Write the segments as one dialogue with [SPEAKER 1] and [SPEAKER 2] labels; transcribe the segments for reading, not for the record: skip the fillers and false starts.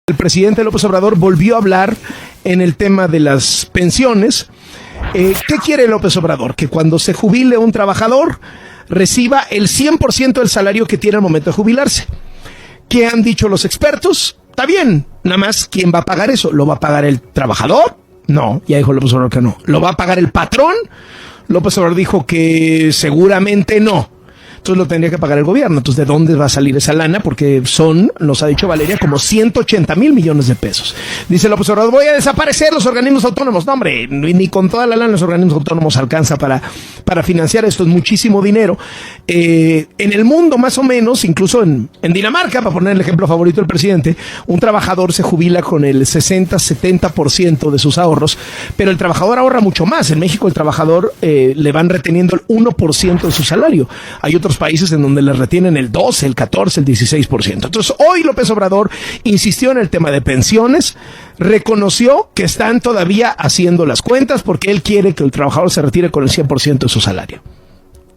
[SPEAKER 1] El presidente López Obrador volvió a hablar en el tema de las pensiones. ¿Qué quiere López Obrador? Que cuando se jubile un trabajador reciba el 100% del salario que tiene al momento de jubilarse. ¿Qué han dicho los expertos? Está bien, nada más, ¿quién va a pagar eso? ¿Lo va a pagar el trabajador? No, ya dijo López Obrador que no. ¿Lo va a pagar el patrón? López Obrador dijo que seguramente no. Entonces lo tendría que pagar el gobierno. Entonces, ¿de dónde va a salir esa lana? Porque son, nos ha dicho Valeria, como 180,000 millones de pesos. Dice López Obrador, voy a desaparecer los organismos autónomos. No, hombre, ni con toda la lana los organismos autónomos alcanza para financiar esto. Es muchísimo dinero. En el mundo, más o menos, incluso en Dinamarca, para poner el ejemplo favorito del presidente, un trabajador se jubila con el 60-70% de sus ahorros, pero el trabajador ahorra mucho más. En México, el trabajador le van reteniendo el 1% de su salario. Hay otros países en donde le retienen el 12, el 14, el 16%. Entonces, hoy López Obrador insistió en el tema de pensiones, reconoció que están todavía haciendo las cuentas porque él quiere que el trabajador se retire con el 100% de su salario.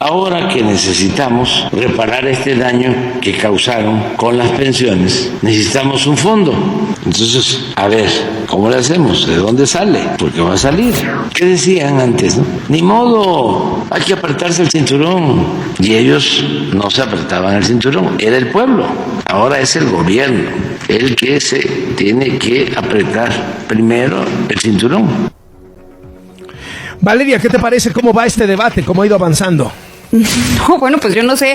[SPEAKER 2] Ahora que necesitamos reparar este daño que causaron con las pensiones, necesitamos un fondo. Entonces, a ver, ¿cómo le hacemos? ¿De dónde sale? Porque va a salir. ¿Qué decían antes, no? Ni modo, hay que apretarse el cinturón. Y ellos no se apretaban el cinturón, era el pueblo. Ahora es el gobierno el que se tiene que apretar primero el cinturón.
[SPEAKER 1] Valeria, ¿qué te parece? ¿Cómo va este debate? ¿Cómo ha ido avanzando?
[SPEAKER 3] No, bueno, pues yo no sé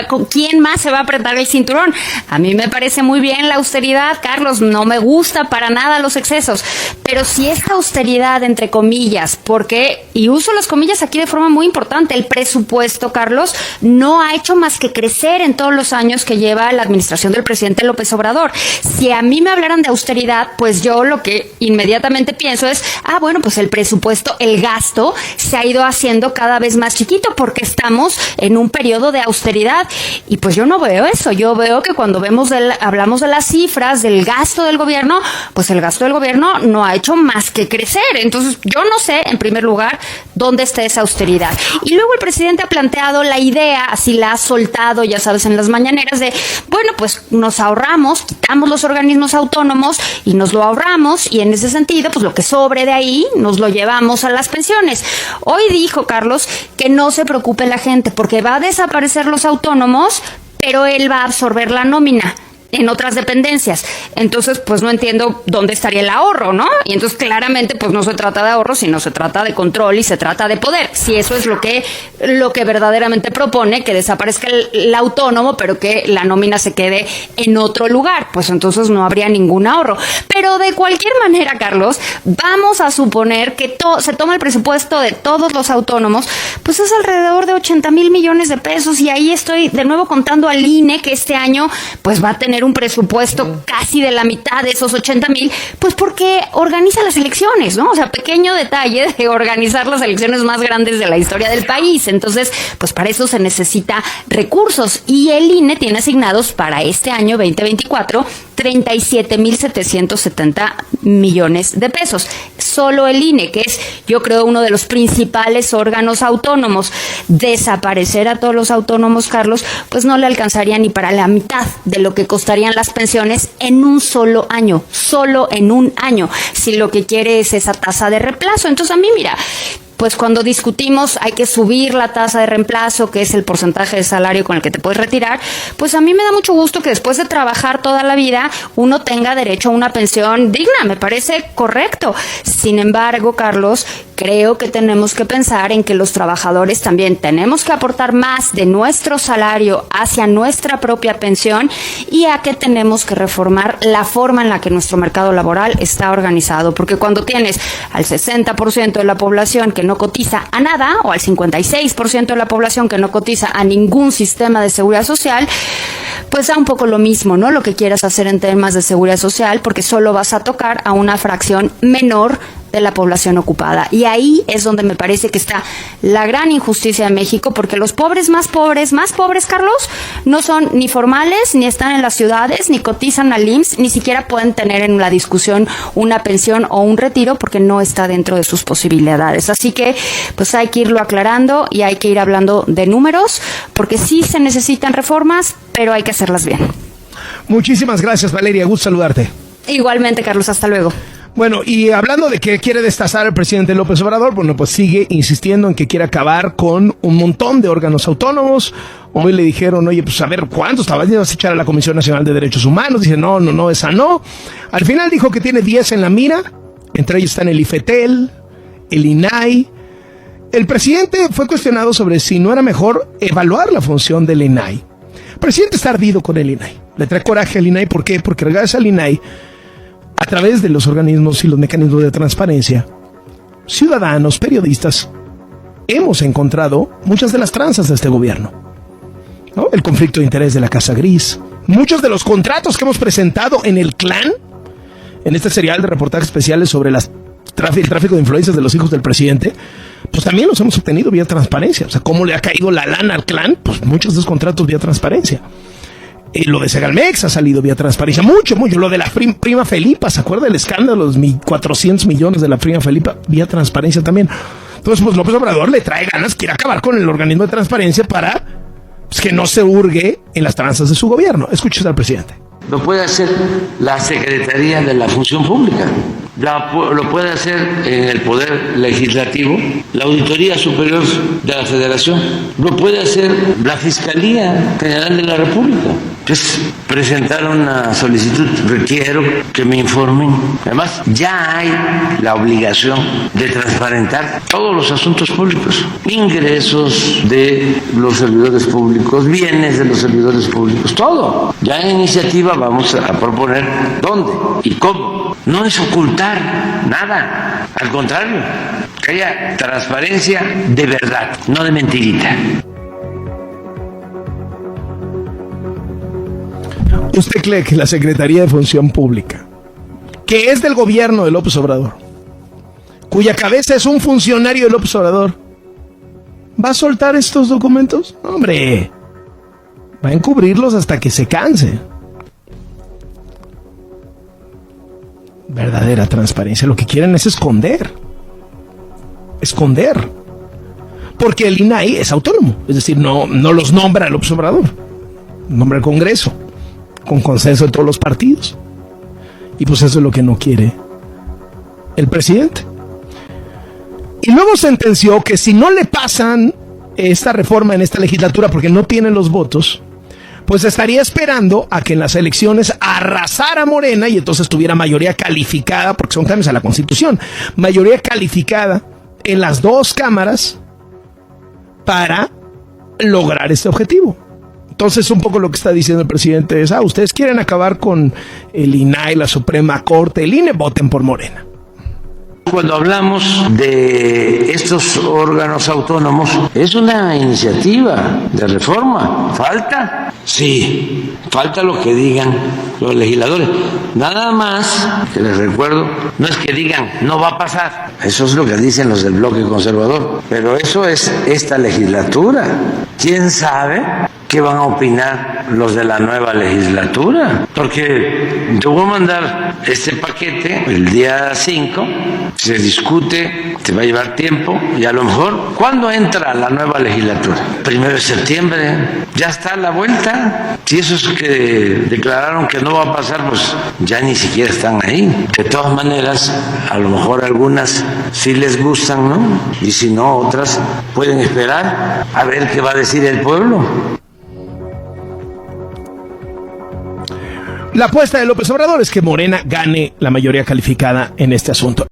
[SPEAKER 3] con quién más se va a apretar el cinturón. A mí me parece muy bien la austeridad, Carlos, no me gusta para nada los excesos, pero si esta austeridad, entre comillas, y uso las comillas aquí de forma muy importante, el presupuesto, Carlos, no ha hecho más que crecer en todos los años que lleva la administración del presidente López Obrador. Si a mí me hablaran de austeridad, pues yo lo que inmediatamente pienso es, bueno, pues el presupuesto, el gasto, se ha ido haciendo cada vez más chiquito, porque estamos en un periodo de austeridad. Y pues yo no veo eso. Yo veo que cuando hablamos de las cifras del gasto del gobierno, pues el gasto del gobierno no ha hecho más que crecer. Entonces yo no sé, en primer lugar, dónde está esa austeridad. Y luego el presidente ha planteado la idea, así la ha soltado, ya sabes, en las mañaneras, de, bueno, pues nos ahorramos, quitamos los organismos autónomos y nos lo ahorramos, y en ese sentido, pues lo que sobre de ahí nos lo llevamos a las pensiones. Hoy dijo Carlos que no se preocupe la gente, porque va a desaparecer los autónomos, pero él va a absorber la nómina en otras dependencias. Entonces, pues no entiendo dónde estaría el ahorro, ¿no? Y entonces claramente pues no se trata de ahorro, sino se trata de control y se trata de poder. Si eso es lo que verdaderamente propone, que desaparezca el autónomo, pero que la nómina se quede en otro lugar, pues entonces no habría ningún ahorro. Pero de cualquier manera, Carlos, vamos a suponer que se toma el presupuesto de todos los autónomos, pues es alrededor de 80,000 millones de pesos, y ahí estoy de nuevo contando al INE que este año pues va a tener un presupuesto casi de la mitad de esos 80,000, pues porque organiza las elecciones, ¿no? O sea, pequeño detalle de organizar las elecciones más grandes de la historia del país. Entonces, pues para eso se necesita recursos, y el INE tiene asignados para este año 2024 37,770 millones de pesos. Solo el INE, que es, yo creo, uno de los principales órganos autónomos. Desaparecer a todos los autónomos, Carlos, pues no le alcanzaría ni para la mitad de lo que costarían las pensiones en un solo año, solo en un año, si lo que quiere es esa tasa de reemplazo. Entonces, a mí, mira, pues cuando discutimos hay que subir la tasa de reemplazo, que es el porcentaje de salario con el que te puedes retirar, pues a mí me da mucho gusto que después de trabajar toda la vida uno tenga derecho a una pensión digna, me parece correcto. Sin embargo, Carlos, creo que tenemos que pensar en que los trabajadores también tenemos que aportar más de nuestro salario hacia nuestra propia pensión, y a que tenemos que reformar la forma en la que nuestro mercado laboral está organizado, porque cuando tienes al 60% de la población que no cotiza a nada, o al 56% de la población que no cotiza a ningún sistema de seguridad social, pues da un poco lo mismo, ¿no? Lo que quieras hacer en temas de seguridad social, porque solo vas a tocar a una fracción menor de la población ocupada. Y ahí es donde me parece que está la gran injusticia de México, porque los pobres, Carlos, no son ni formales, ni están en las ciudades, ni cotizan al IMSS, ni siquiera pueden tener en la discusión una pensión o un retiro, porque no está dentro de sus posibilidades. Así que, pues hay que irlo aclarando y hay que ir hablando de números, porque sí se necesitan reformas, pero hay que hacerlas bien.
[SPEAKER 1] Muchísimas gracias, Valeria, gusto saludarte.
[SPEAKER 3] Igualmente, Carlos, hasta luego.
[SPEAKER 1] Bueno, y hablando de que quiere destazar el presidente López Obrador, bueno, pues sigue insistiendo en que quiere acabar con un montón de órganos autónomos. Hoy le dijeron, oye, pues a ver, ¿cuántos vas a echar a la Comisión Nacional de Derechos Humanos? Dice, no, esa no. Al final dijo que tiene 10 en la mira, entre ellos están el IFETEL, el INAI. El presidente fue cuestionado sobre si no era mejor evaluar la función del INAI. El presidente está ardido con el INAI. Le trae coraje al INAI, ¿por qué? Porque gracias al INAI, a través de los organismos y los mecanismos de transparencia, ciudadanos, periodistas, hemos encontrado muchas de las tranzas de este gobierno, ¿no? El conflicto de interés de la Casa Gris, muchos de los contratos que hemos presentado en el Clan, en este serial de reportajes especiales sobre el tráfico de influencias de los hijos del presidente, pues también los hemos obtenido vía transparencia. O sea, ¿cómo le ha caído la lana al Clan? Pues muchos de esos contratos vía transparencia. Lo de Segalmex ha salido vía transparencia. Mucho. Lo de la prima Felipa, ¿se acuerda del escándalo? Los 400 millones de la prima Felipa, vía transparencia también. Entonces, pues López Obrador le trae ganas, quiere acabar con el organismo de transparencia para pues, que no se hurgue en las tranzas de su gobierno. Escuches al presidente.
[SPEAKER 2] Lo puede hacer la Secretaría de la Función Pública, lo puede hacer en el Poder Legislativo, la Auditoría Superior de la Federación, lo puede hacer la Fiscalía General de la República. Pues presentar una solicitud, requiero que me informen. Además, ya hay la obligación de transparentar todos los asuntos públicos, ingresos de los servidores públicos, bienes de los servidores públicos, todo. Ya en iniciativa vamos a proponer dónde y cómo. No es ocultar nada, al contrario, que haya transparencia de verdad, no de mentirita.
[SPEAKER 1] ¿Usted cree que la Secretaría de Función Pública, que es del gobierno de López Obrador, cuya cabeza es un funcionario de López Obrador, va a soltar estos documentos? ¡Hombre! Va a encubrirlos hasta que se canse. Verdadera transparencia. Lo que quieren es esconder. Porque el INAI es autónomo. Es decir, no los nombra López Obrador. Nombra el Congreso, con consenso de todos los partidos. Y pues eso es lo que no quiere el presidente. Y luego sentenció que si no le pasan esta reforma en esta legislatura porque no tienen los votos, pues estaría esperando a que en las elecciones arrasara Morena y entonces tuviera mayoría calificada, porque son cambios a la Constitución, mayoría calificada en las dos cámaras para lograr este objetivo. Entonces, un poco lo que está diciendo el presidente es, ustedes quieren acabar con el INAI, la Suprema Corte, el INE, voten por Morena.
[SPEAKER 2] Cuando hablamos de estos órganos autónomos, es una iniciativa de reforma. ¿Falta? Sí, falta lo que digan los legisladores. Nada más, que les recuerdo, no es que digan, no va a pasar. Eso es lo que dicen los del bloque conservador. Pero eso es esta legislatura. ¿Quién sabe qué van a opinar los de la nueva legislatura? Porque yo voy a mandar este paquete el día 5, se discute, se va a llevar tiempo y a lo mejor, ¿cuándo entra la nueva legislatura? 1 de septiembre, ya está a la vuelta. Si esos que declararon que no va a pasar, pues ya ni siquiera están ahí. De todas maneras, a lo mejor algunas sí les gustan, ¿no? Y si no, otras pueden esperar a ver qué va a decir el pueblo.
[SPEAKER 1] La apuesta de López Obrador es que Morena gane la mayoría calificada en este asunto.